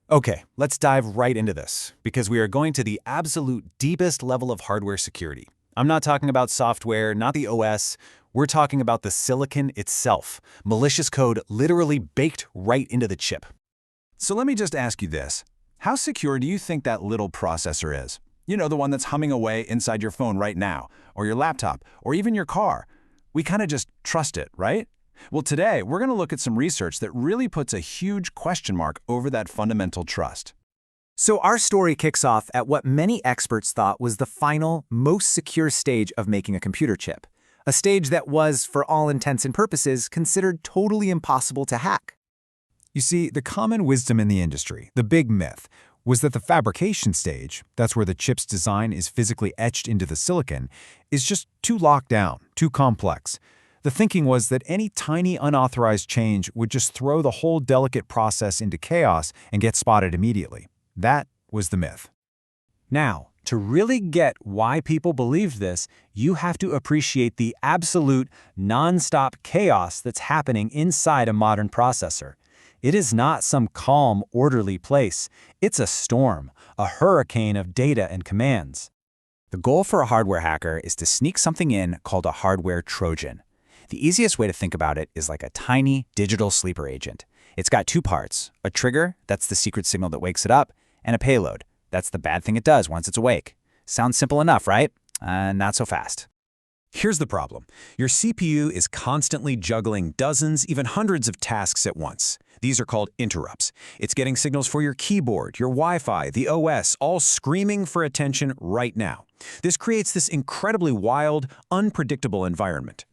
Okay, let's dive right into this, because we are going to the absolute deepest level of hardware security. I'm not talking about software, not the OS. We're talking about the silicon itself, malicious code literally baked right into the chip. So let me just ask you this. How secure do you think that little processor is? You know, the one that's humming away inside your phone right now, or your laptop, or even your car. We kind of just trust it, right? Well, today, we're going to look at some research that really puts a huge question mark over that fundamental trust. So our story kicks off at what many experts thought was the final, most secure stage of making a computer chip. A stage that was, for all intents and purposes, considered totally impossible to hack. You see, the common wisdom in the industry, the big myth, was that the fabrication stage, that's where the chip's design is physically etched into the silicon, is just too locked down, too complex. The thinking was that any tiny unauthorized change would just throw the whole delicate process into chaos and get spotted immediately. That was the myth. Now, to really get why people believed this, you have to appreciate the absolute non-stop chaos that's happening inside a modern processor. It is not some calm, orderly place. It's a storm, a hurricane of data and commands. The goal for a hardware hacker is to sneak something in called a hardware Trojan. The easiest way to think about it is like a tiny digital sleeper agent. It's got two parts: a trigger, that's the secret signal that wakes it up, and a payload. That's the bad thing it does once it's awake. Sounds simple enough, right? Not so fast. Here's the problem. Your CPU is constantly juggling dozens, even hundreds of tasks at once. These are called interrupts. It's getting signals for your keyboard, your Wi-Fi, the OS, all screaming for attention right now. This creates this incredibly wild, unpredictable environment.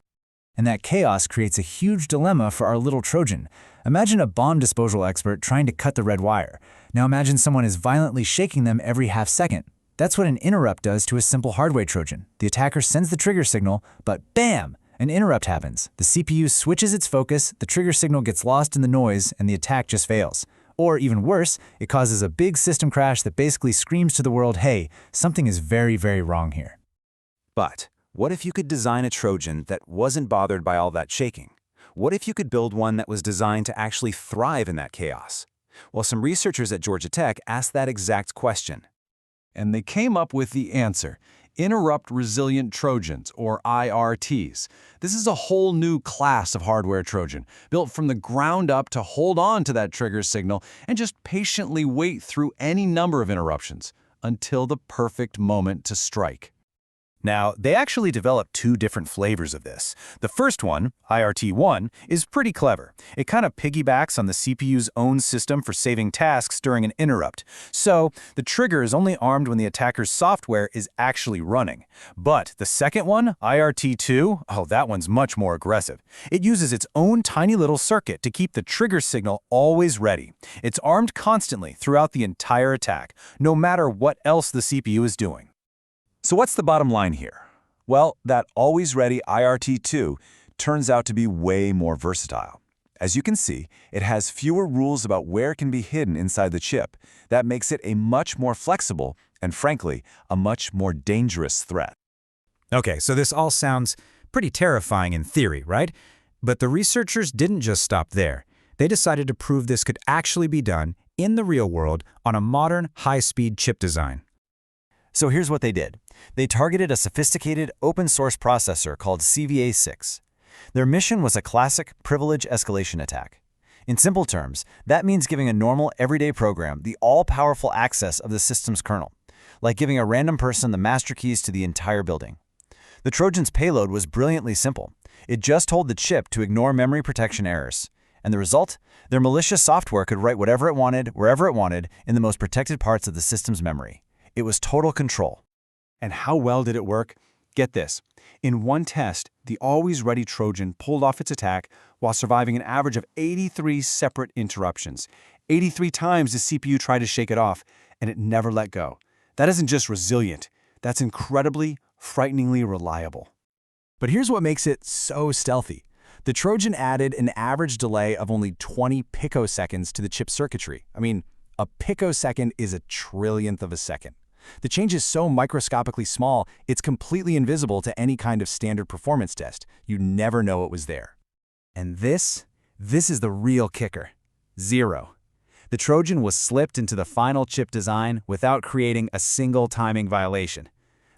And that chaos creates a huge dilemma for our little Trojan. Imagine a bomb disposal expert trying to cut the red wire. Now imagine someone is violently shaking them every half second. That's what an interrupt does to a simple hardware Trojan. The attacker sends the trigger signal, but bam! An interrupt happens. The CPU switches its focus, the trigger signal gets lost in the noise, and the attack just fails. Or even worse, it causes a big system crash that basically screams to the world, hey, something is very, very wrong here. But what if you could design a Trojan that wasn't bothered by all that shaking? What if you could build one that was designed to actually thrive in that chaos? Well, some researchers at Georgia Tech asked that exact question. And they came up with the answer: Interrupt-Resilient Trojans, or IRTs. This is a whole new class of hardware Trojan, built from the ground up to hold on to that trigger signal and just patiently wait through any number of interruptions until the perfect moment to strike. Now, they actually developed two different flavors of this. The first one, IRT1, is pretty clever. It kind of piggybacks on the CPU's own system for saving tasks during an interrupt. So, the trigger is only armed when the attacker's software is actually running. But the second one, IRT2, oh, that one's much more aggressive. It uses its own tiny little circuit to keep the trigger signal always ready. It's armed constantly throughout the entire attack, no matter what else the CPU is doing. So what's the bottom line here? Well, that always-ready IRT2 turns out to be way more versatile. As you can see, it has fewer rules about where it can be hidden inside the chip. That makes it a much more flexible and, frankly, a much more dangerous threat. Okay, so this all sounds pretty terrifying in theory, right? But the researchers didn't just stop there. They decided to prove this could actually be done in the real world on a modern, high-speed chip design. So here's what they did. They targeted a sophisticated open-source processor called CVA6. Their mission was a classic privilege escalation attack. In simple terms, that means giving a normal, everyday program the all-powerful access of the system's kernel, like giving a random person the master keys to the entire building. The Trojan's payload was brilliantly simple. It just told the chip to ignore memory protection errors. And the result? Their malicious software could write whatever it wanted, wherever it wanted, in the most protected parts of the system's memory. It was total control. And how well did it work? Get this. In one test, the always-ready Trojan pulled off its attack while surviving an average of 83 separate interruptions. 83 times the CPU tried to shake it off, and it never let go. That isn't just resilient. That's incredibly, frighteningly reliable. But here's what makes it so stealthy. The Trojan added an average delay of only 20 picoseconds to the chip circuitry. I mean, a picosecond is a trillionth of a second. The change is so microscopically small, it's completely invisible to any kind of standard performance test. You never know it was there. And this is the real kicker. 0. The Trojan was slipped into the final chip design without creating a single timing violation.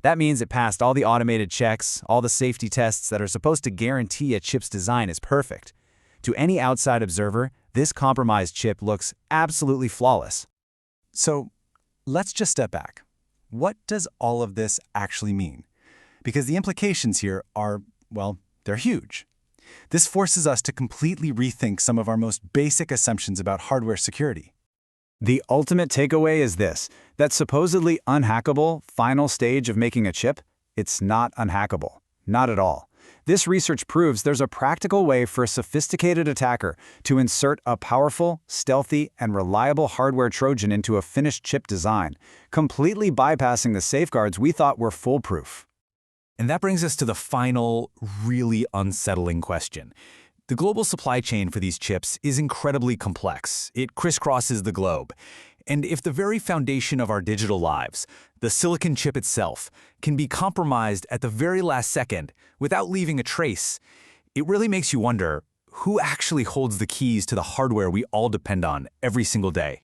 That means it passed all the automated checks, all the safety tests that are supposed to guarantee a chip's design is perfect. To any outside observer, this compromised chip looks absolutely flawless. So, let's just step back. What does all of this actually mean? Because the implications here are, well, they're huge. This forces us to completely rethink some of our most basic assumptions about hardware security. The ultimate takeaway is this: that supposedly unhackable final stage of making a chip, it's not unhackable. Not at all. This research proves there's a practical way for a sophisticated attacker to insert a powerful, stealthy, and reliable hardware Trojan into a finished chip design, completely bypassing the safeguards we thought were foolproof. And that brings us to the final, really unsettling question. The global supply chain for these chips is incredibly complex. It crisscrosses the globe. And if the very foundation of our digital lives, the silicon chip itself, can be compromised at the very last second without leaving a trace, it really makes you wonder, who actually holds the keys to the hardware we all depend on every single day?